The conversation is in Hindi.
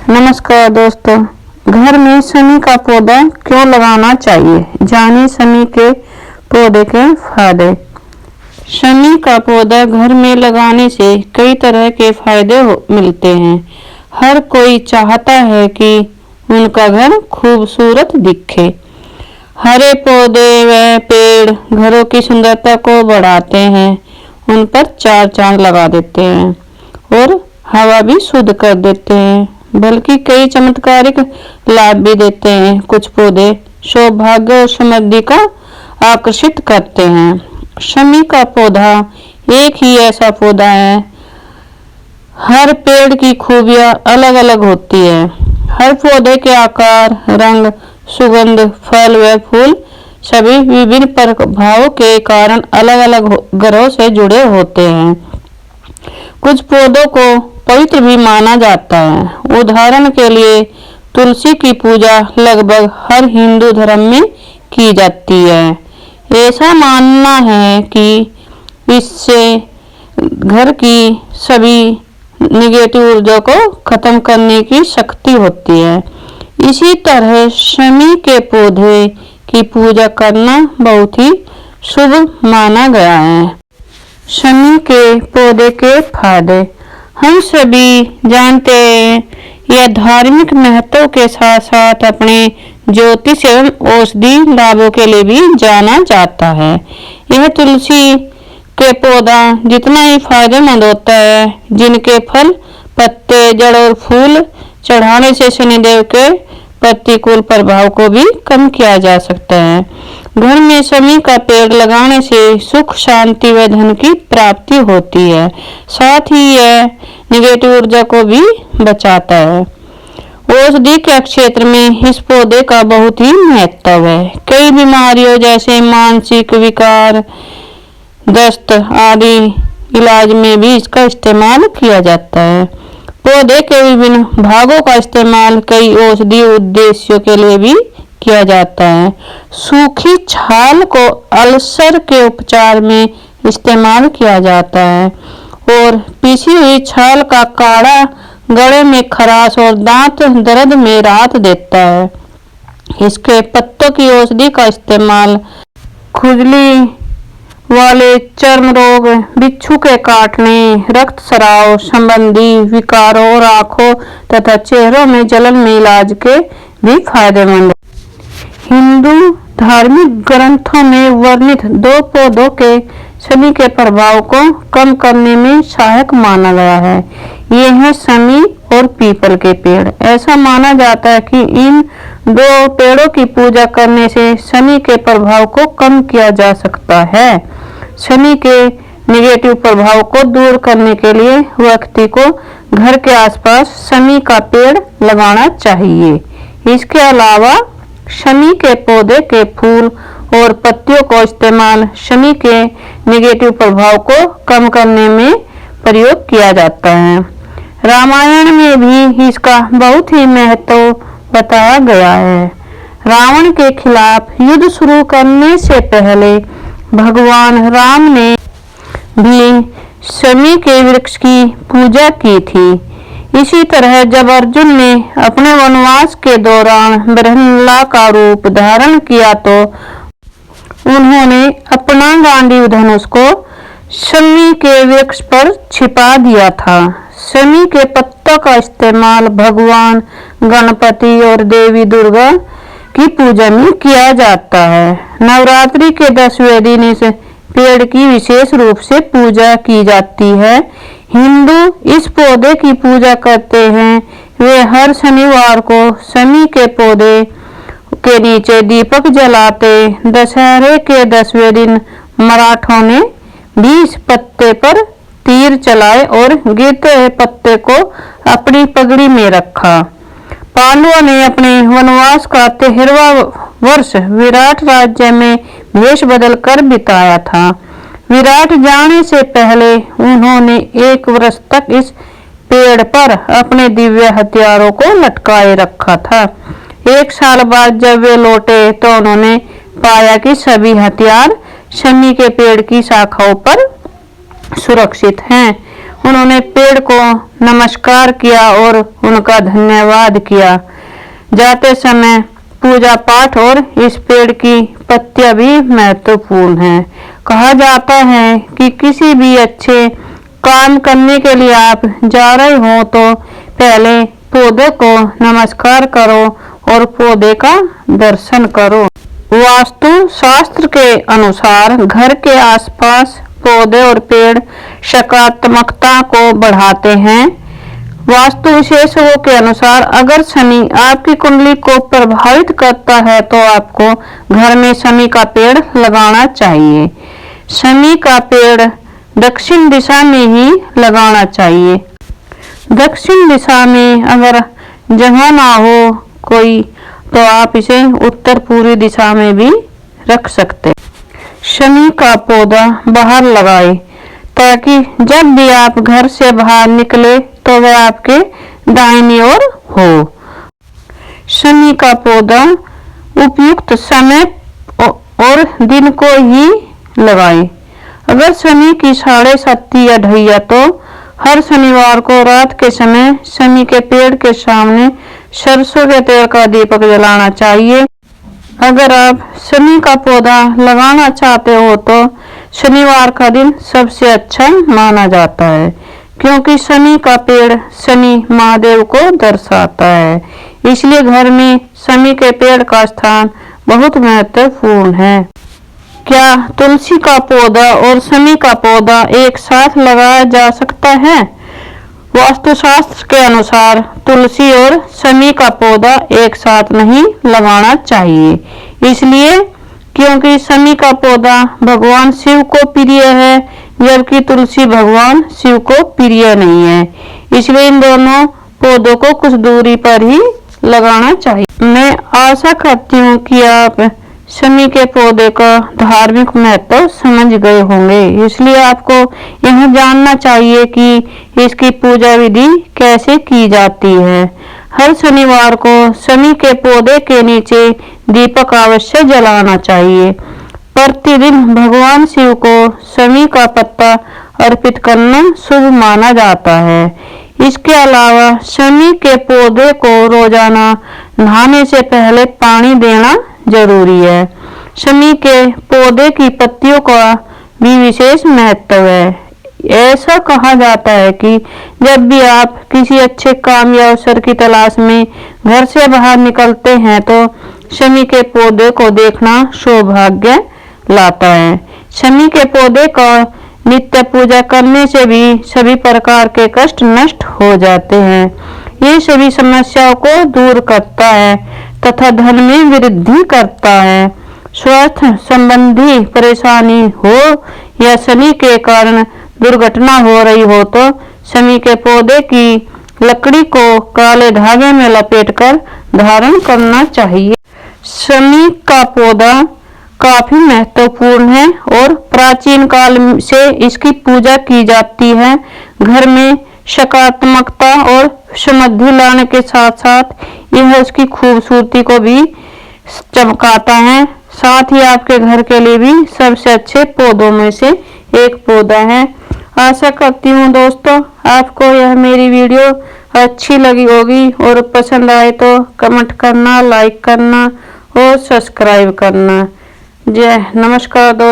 नमस्कार दोस्तों, घर में शमी का पौधा क्यों लगाना चाहिए, जानिए शमी के पौधे के फायदे। शमी का पौधा घर में लगाने से कई तरह के फायदे मिलते हैं। हर कोई चाहता है कि उनका घर खूबसूरत दिखे। हरे पौधे व पेड़ घरों की सुंदरता को बढ़ाते हैं, उन पर चार चांद लगा देते हैं और हवा भी शुद्ध कर देते हैं, बल्कि कई चमत्कारिक लाभ भी देते हैं। कुछ पौधे सौभाग्य और समृद्धि को आकर्षित करते हैं। शमी का पौधा एक ही ऐसा पौधा है। हर पेड़ की खूबियां अलग अलग होती है। हर पौधे के आकार, रंग, सुगंध, फल व फूल सभी विभिन्न प्रभावों के कारण अलग अलग ग्रहों से जुड़े होते हैं। कुछ पौधों को पवित्र भी माना जाता है। उदाहरण के लिए तुलसी की पूजा लगभग हर हिंदू धर्म में की जाती है। ऐसा मानना है कि इससे घर की सभी नेगेटिव ऊर्जा को खत्म करने की शक्ति होती है। इसी तरह शमी के पौधे की पूजा करना बहुत ही शुभ माना गया है। शमी के पौधे के फायदे हम सभी जानते हैं। यह धार्मिक महत्व के साथ साथ अपने ज्योतिष एवं औषधि लाभों के लिए भी जाना जाता है। यह तुलसी के पौधा जितना ही फायदेमंद होता है, जिनके फल, पत्ते, जड़ और फूल चढ़ाने से शनिदेव के प्रतिकूल प्रभाव को भी कम किया जा सकता है। घर में शमी का पेड़ लगाने से सुख, शांति व धन की प्राप्ति होती है। साथ ही यह नेगेटिव ऊर्जा को भी बचाता है। औषधि के क्षेत्र में इस पौधे का बहुत ही महत्व है। कई बीमारियों जैसे मानसिक विकार, दस्त आदि इलाज में भी इसका इस्तेमाल किया जाता है। पौधे के विभिन्न भागों का इस्तेमाल कई औषधीय उद्देश्यों के लिए भी किया जाता है। सूखी छाल को अल्सर के उपचार में इस्तेमाल किया जाता है और पीसी हुई छाल का काढ़ा गले में खराश और दांत दर्द में राहत देता है। इसके पत्तों की औषधि का इस्तेमाल खुजली वाले चर्म रोग, बिच्छू के काटने, रक्तस्राव संबंधी विकारों और आंखों तथा चेहरों में जलन में इलाज के भी फायदेमंद है। हिंदू धार्मिक ग्रंथों में वर्णित दो पौधों के शमी के प्रभाव को कम करने में सहायक माना गया है। ये हैं शमी और पीपल के पेड़। ऐसा माना जाता है कि इन दो पेड़ों की पूजा करने से शनि के प्रभाव को कम किया जा सकता है। शनि के नेगेटिव प्रभाव को दूर करने के लिए व्यक्ति को घर के आसपास शमी का पेड़ लगाना चाहिए। इसके अलावा शमी के पौधे के फूल और पत्तियों को इस्तेमाल शनि के नेगेटिव प्रभाव को कम करने में प्रयोग किया जाता है। रामायण में भी इसका बहुत ही महत्व बताया गया है। रावण के खिलाफ युद्ध शुरू करने से पहले भगवान राम ने भी शमी के वृक्ष की पूजा की थी। इसी तरह जब अर्जुन ने अपने वनवास के दौरान बृहन्नला का रूप धारण किया तो उन्होंने अपना गांडीव धनुष को शमी के वृक्ष पर छिपा दिया था। शमी के पत्तों का इस्तेमाल भगवान गणपति और देवी दुर्गा की पूजा में किया जाता है। नवरात्रि के 10वें दिन इस पेड़ की विशेष रूप से पूजा की जाती है। हिंदू इस पौधे की पूजा करते हैं। वे हर शनिवार को शमी के पौधे के नीचे दीपक जलाते। दशहरे के 10वें दिन मराठों ने 20 पत्ते पर तीर चलाए और गिरते हुए पत्ते को अपनी पगड़ी में रखा। पांडवों ने अपने वनवास का 13वां वर्ष विराट राज्य में वेश बदल कर बिताया था। विराट जाने से पहले उन्होंने 1 वर्ष तक इस पेड़ पर अपने दिव्य हथियारों को लटकाए रखा था। 1 साल बाद जब वे लौटे तो उन्होंने पाया कि सभी हथियार शमी के पेड़ की शाखाओं पर सुरक्षित हैं। उन्होंने पेड़ को नमस्कार किया और उनका धन्यवाद किया। जाते समय पूजा पाठ और इस पेड़ की पत्तियां भी महत्वपूर्ण हैं। कहा जाता है कि किसी भी अच्छे काम करने के लिए आप जा रहे हो तो पहले पौधे को नमस्कार करो और पौधे का दर्शन करो। वास्तु शास्त्र के अनुसार घर के आसपास पौधे और पेड़ सकारात्मकता को बढ़ाते हैं। वास्तु विशेषज्ञों के अनुसार अगर शनि आपकी कुंडली को प्रभावित करता है तो आपको घर में शनि का पेड़ लगाना चाहिए। शनि का पेड़ दक्षिण दिशा में ही लगाना चाहिए। दक्षिण दिशा में अगर जगह ना हो कोई तो आप इसे उत्तर पूर्वी दिशा में भी रख सकते। शनि का पौधा बाहर लगाएं ताकि जब भी आप घर से बाहर निकले तो वह आपके दाहिनी ओर हो। शनि का पौधा उपयुक्त समय और दिन को ही लगाएं। अगर शनि की 7:30 या ढैया तो हर शनिवार को रात के समय शनि के पेड़ के सामने सरसों के तेल का दीपक जलाना चाहिए। अगर आप शनि का पौधा लगाना चाहते हो तो शनिवार का दिन सबसे अच्छा माना जाता है क्योंकि शनि का पेड़ शनि महादेव को दर्शाता है। इसलिए घर में शनि के पेड़ का स्थान बहुत महत्वपूर्ण है। क्या तुलसी का पौधा और शनि का पौधा एक साथ लगाया जा सकता है? वास्तुशास्त्र के अनुसार तुलसी और शमी का पौधा एक साथ नहीं लगाना चाहिए, इसलिए क्योंकि शमी का पौधा भगवान शिव को प्रिय है जबकि तुलसी भगवान शिव को प्रिय नहीं है। इसलिए इन दोनों पौधों को कुछ दूरी पर ही लगाना चाहिए। मैं आशा करती हूँ कि आप शमी के पौधे का धार्मिक महत्व समझ गए होंगे, इसलिए आपको यह जानना चाहिए कि इसकी पूजा विधि कैसे की जाती है। हर शनिवार को शमी के पौधे के नीचे दीपक अवश्य जलाना चाहिए। प्रतिदिन भगवान शिव को शमी का पत्ता अर्पित करना शुभ माना जाता है। इसके अलावा शमी के पौधे को रोजाना नहाने से पहले पानी देना जरूरी है। शमी के पौधे की पत्तियों का भी विशेष महत्व है। ऐसा कहा जाता है कि जब भी आप किसी अच्छे काम या अवसर की तलाश में घर से बाहर निकलते हैं तो शमी के पौधे को देखना सौभाग्य लाता है। शमी के पौधे का नित्य पूजा करने से भी सभी प्रकार के कष्ट नष्ट हो जाते हैं। ये सभी समस्याओं को दूर करता है तथा धन में वृद्धि करता है। स्वास्थ्य संबंधी परेशानी हो या शनि के कारण दुर्घटना हो रही हो तो शमी के पौधे की लकड़ी को काले धागे में लपेटकर धारण करना चाहिए। शमी का पौधा काफी महत्वपूर्ण है और प्राचीन काल से इसकी पूजा की जाती है। घर में सकारात्मकता और समृद्धि लाने के साथ साथ यह उसकी खूबसूरती को भी चमकाता है। साथ ही आपके घर के लिए भी सबसे अच्छे पौधों में से एक पौधा है। आशा करती हूँ दोस्तों आपको यह मेरी वीडियो अच्छी लगी होगी और पसंद आए तो कमेंट करना, लाइक करना और सब्सक्राइब करना। नमस्कार दोस्तों।